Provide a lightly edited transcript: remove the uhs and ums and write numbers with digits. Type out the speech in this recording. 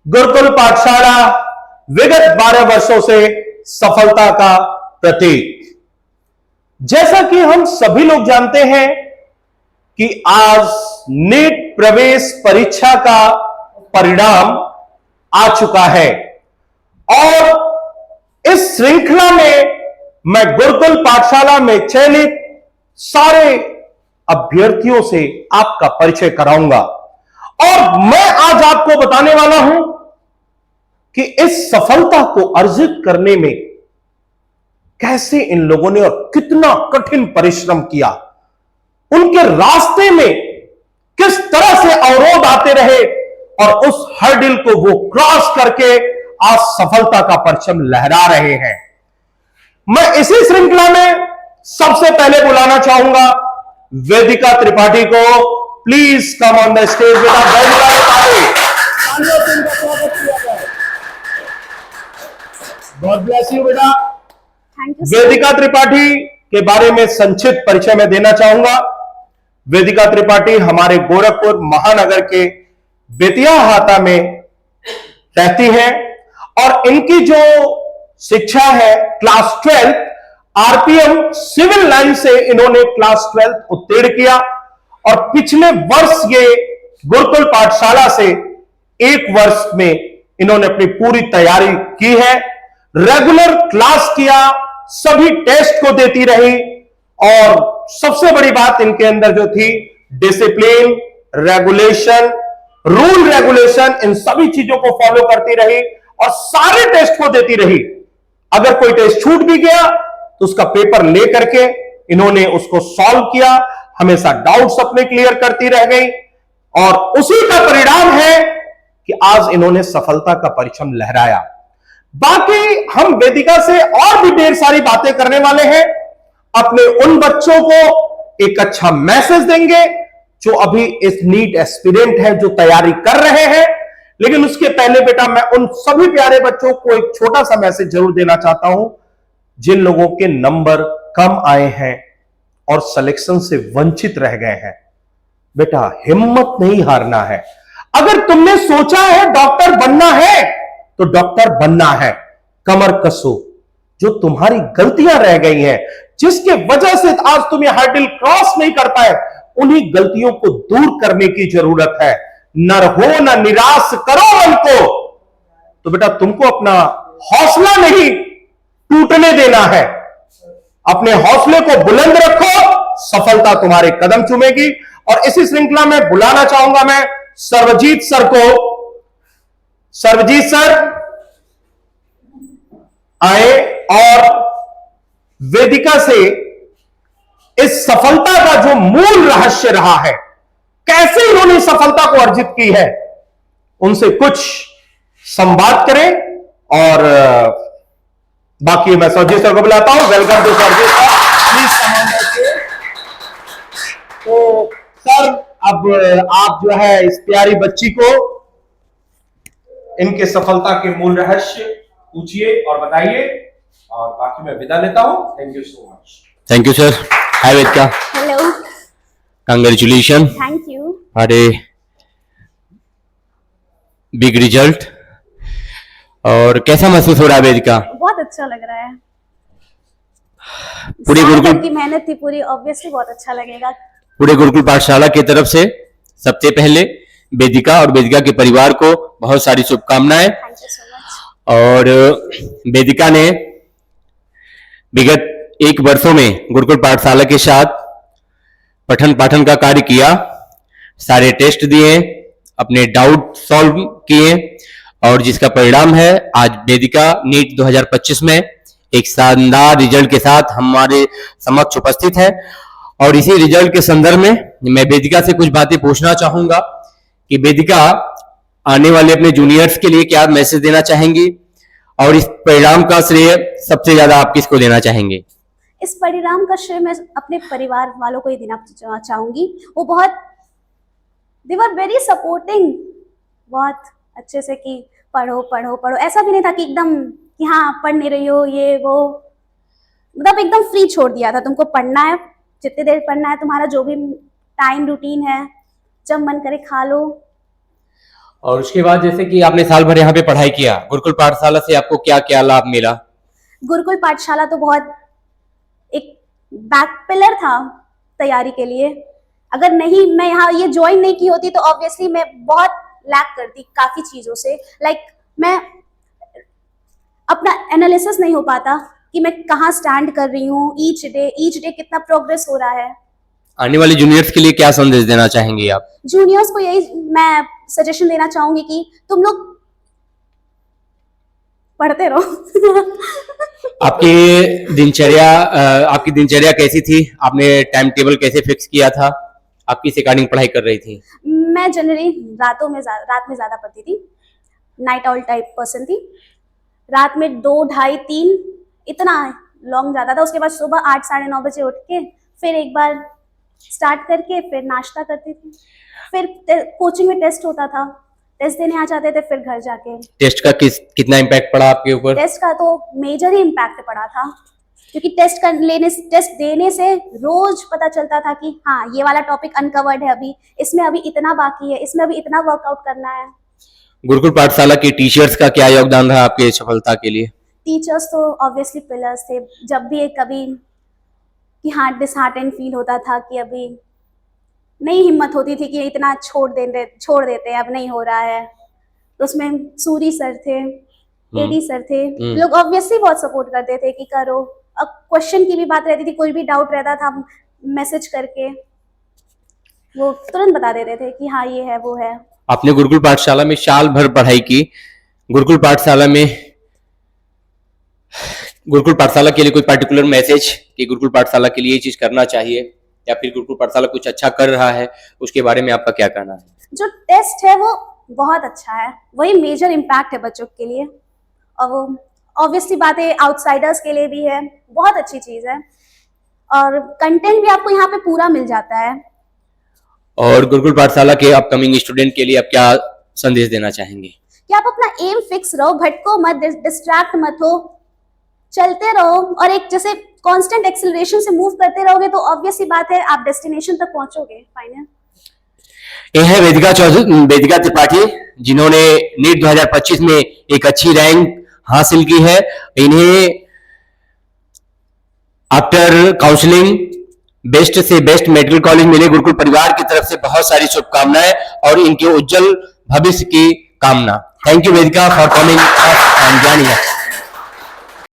गुरुकुल पाठशाला विगत 12 वर्षों से सफलता का प्रतीक। जैसा कि हम सभी लोग जानते हैं कि आज नीट प्रवेश परीक्षा का परिणाम आ चुका है और इस श्रृंखला में मैं गुरुकुल पाठशाला में चयनित सारे अभ्यर्थियों से आपका परिचय कराऊंगा और मैं आज आपको बताने वाला हूं कि इस सफलता को अर्जित करने में कैसे इन लोगों ने और कितना कठिन परिश्रम किया, उनके रास्ते में किस तरह से अवरोध आते रहे और उस हर्डिल को वो क्रॉस करके आज सफलता का परचम लहरा रहे हैं। मैं इसी श्रृंखला में सबसे पहले बुलाना चाहूंगा वेदिका त्रिपाठी को। Please come on the stage बेटा। वेदिका त्रिपाठी, गॉड ब्लेस यू बेटा। वेदिका त्रिपाठी के बारे में संक्षिप्त परिचय मैं देना चाहूंगा। वेदिका त्रिपाठी हमारे गोरखपुर महानगर के बेतियाहाता में रहती हैं और इनकी जो शिक्षा है क्लास 12 आरपीएम सिविल लाइन से इन्होंने क्लास 12 उत्तीर्ण किया और पिछले वर्ष ये गुरुकुल पाठशाला से 1 वर्ष में इन्होंने अपनी पूरी तैयारी की है। रेगुलर क्लास किया, सभी टेस्ट को देती रही और सबसे बड़ी बात इनके अंदर जो थी डिसिप्लिन, रेगुलेशन, रूल रेगुलेशन, इन सभी चीजों को फॉलो करती रही और सारे टेस्ट को देती रही। अगर कोई टेस्ट छूट भी गया तो उसका पेपर लेकर के इन्होंने उसको सॉल्व किया, हमेशा डाउट्स अपने क्लियर करती रह गई और उसी का परिणाम है कि आज इन्होंने सफलता का परचम लहराया। बाकी हम वेदिका से और भी ढेर सारी बातें करने वाले हैं। अपने उन बच्चों को एक अच्छा मैसेज देंगे जो अभी इस नीट एस्पिरेंट है, जो तैयारी कर रहे हैं। लेकिन उसके पहले बेटा मैं उन सभी प्यारे बच्चों को एक छोटा सा मैसेज जरूर देना चाहता हूं जिन लोगों के नंबर कम आए हैं और सिलेक्शन से वंचित रह गए हैं। बेटा हिम्मत नहीं हारना है। अगर तुमने सोचा है डॉक्टर बनना है तो डॉक्टर बनना है। कमर कसो। जो तुम्हारी गलतियां रह गई हैं, जिसके वजह से आज तुम ये हर्डिल क्रॉस नहीं कर पाए, उन्हीं गलतियों को दूर करने की जरूरत है। न रहो न निराश करो मन को। तो बेटा तुमको अपना हौसला नहीं टूटने देना है। अपने हौसले को बुलंद रखो, सफलता तुम्हारे कदम चूमेगी। और इसी श्रृंखला में बुलाना चाहूंगा मैं सर्वजीत सर को। सर्वजीत सर आए और वेदिका से इस सफलता का जो मूल रहस्य रहा है, कैसे इन्होंने सफलता को अर्जित की है, उनसे कुछ संवाद करें। और बाकी मैं सर्वजीत सर को बुलाता हूं। Welcome to Sarvjeet sir, please. तो सर अब आप जो है इस प्यारी बच्ची को इनके सफलता के मूल रहस्य पूछिए और बताइए और बाकी मैं विदा लेता हूं। Thank you so much. Thank you sir. Hi Vedika. Hello. Congratulation. Thank you. अरे बिग रिजल्ट। और कैसा महसूस हो रहा है वेदिका? बहुत अच्छा लग रहा है। पूरे गुरुकुल की मेहनत थी पूरी, ऑब्वियसली बहुत अच्छा लगेगा। पूरे गुरुकुल पाठशाला की तरफ से सबसे पहले वेदिका और वेदिका के परिवार को बहुत सारी शुभकामनाएं। Thank you so much. और वेदिका ने विगत 1 वर्षों में गुरुकुल पाठशाला के साथ पठन पाठन का कार्य किया, सारे टेस्ट दिए, अपने डाउट सॉल्व किए और जिसका परिणाम है आज वेदिका नीट 2025 में एक शानदार रिजल्ट के साथ हमारे समक्ष उपस्थित है। और इसी रिजल्ट के संदर्भ में मैं वेदिका से कुछ बातें पूछना चाहूंगा कि वेदिका आने वाले अपने जूनियर्स के लिए क्या मैसेज देना चाहेंगी और इस परिणाम का श्रेय सबसे ज्यादा आप किसको देना चाहेंगे? इस परिणाम का श्रेय मैं अपने परिवार वालों को ही देना चाहूंगी। वो बहुत दे वर वेरी सपोर्टिंग, बहुत अच्छे से कि पढ़ो पढ़ो पढ़ो। ऐसा भी नहीं था कि एकदम कि हाँ पढ़ नहीं रही हो ये वो, मतलब एकदम फ्री छोड़ दिया था। तुमको पढ़ना है, जितनी देर पढ़ना है, तुम्हारा जो भी टाइम रूटीन है, जब मन करे खा लो। और उसके बाद जैसे कि आपने साल भर यहाँ पे पढ़ाई किया, गुरुकुल पाठशाला से आपको क्या क्या लाभ मिला? गुरुकुल पाठशाला तो बहुत एक बैक पिलर था तैयारी के लिए। अगर नहीं मैं यहाँ ये ज्वाइन नहीं की होती तो ऑब्वियसली मैं बहुत लैक करती काफी चीजों से। लाइक मैं अपना एनालिसिस नहीं हो पाता कि मैं कहाँ स्टैंड कर रही हूँ, ईच डे कितना प्रोग्रेस हो रहा है। आने वाले जूनियर्स के लिए क्या संदेश देना चाहेंगे आप? जूनियर्स को यही मैं सजेशन देना चाहूंगी कि तुम लोग पढ़ते रहो। आपकी दिनचर्या कैसी थी? आपने टाइम टेबल कैसे फिक्स किया था? आप किस अकॉर्डिंग पढ़ाई कर रही थी? मैं जनरली रात में ज्यादा पढ़ती थी, नाइट आउल टाइप पर्सन थी। रात में 2, ढाई, 3 इतना लॉन्ग जाता था। उसके बाद सुबह 8, साढ़े 9 बजे उठ के फिर एक बार स्टार्ट करके फिर नाश्ता करती थी। फिर कोचिंग में टेस्ट होता था, टेस्ट देने आ जाते थे, फिर घर जाके। टेस्ट का कितना इम्पैक्ट पड़ा आपके ऊपर? टेस्ट का तो मेजर ही इम्पैक्ट पड़ा था, क्योंकि टेस्ट देने से रोज पता चलता था कि हाँ ये वाला टॉपिक अनकवर्ड है, अभी इसमें अभी इतना बाकी है, इसमें अभी इतना वर्कआउट करना है। गुरुकुल पाठशाला के टीचर्स का क्या योगदान रहा आपके सफलता के लिए? टीचर्स तो ऑब्वियसली पिलर्स थे। जब भी कभी कि हाँ डिसहार्टेंड फील होता था कि अभी नहीं हिम्मत होती थी कि इतना छोड़ देते हैं, अब नहीं हो रहा है, तो उसमें सूरी सर थे, एडी सर थे, लोग ऑब्वियसली बहुत सपोर्ट करते थे कि करो। अब क्वेश्चन की भी बात रहती थी, कोई भी डाउट रहता था मैसेज करके वो तुरंत बता देते थे कि हाँ ये है वो है। आपने गुरुकुल पाठशाला में साल भर पढ़ाई की, गुरुकुल पाठशाला के लिए कोई पर्टिकुलर मैसेज कि गुरुकुल पाठशाला के लिए ये चीज करना चाहिए, या फिर गुरुकुल पाठशाला कुछ अच्छा कर रहा है, उसके बारे में आपका क्या कहना है? जो टेस्ट है वो बहुत अच्छा है, वही मेजर इम्पैक्ट है बच्चों के लिए, और वो ऑब्वियसली बात है आउटसाइडर्स के लिए भी है, बहुत अच्छी चीज है। और कंटेंट भी आपको यहाँ पे पूरा मिल जाता है। और गुरुकुल पाठशाला के अपकमिंग स्टूडेंट के लिए आप क्या संदेश देना चाहेंगे? कि आप अपना एम फिक्स रहो, भटको मत, डिस्ट्रैक्ट मत हो, चलते रहो, और एक जैसे कांस्टेंट एक्सेलरेशन से मूव करते रहोगे तो ऑब्वियस सी बात है आप डेस्टिनेशन तक पहुंचोगे फाइनल। ये है वेदिका त्रिपाठी, जिन्होंने नीट 2025 में एक अच्छी रैंक हासिल की है। इन्हें आफ्टर काउंसलिंग बेस्ट से बेस्ट मेडिकल कॉलेज मिले। गुरुकुल परिवार की तरफ से बहुत सारी शुभकामनाएं और इनके उज्जवल भविष्य की कामना। Thank you Vedika for coming and joining us.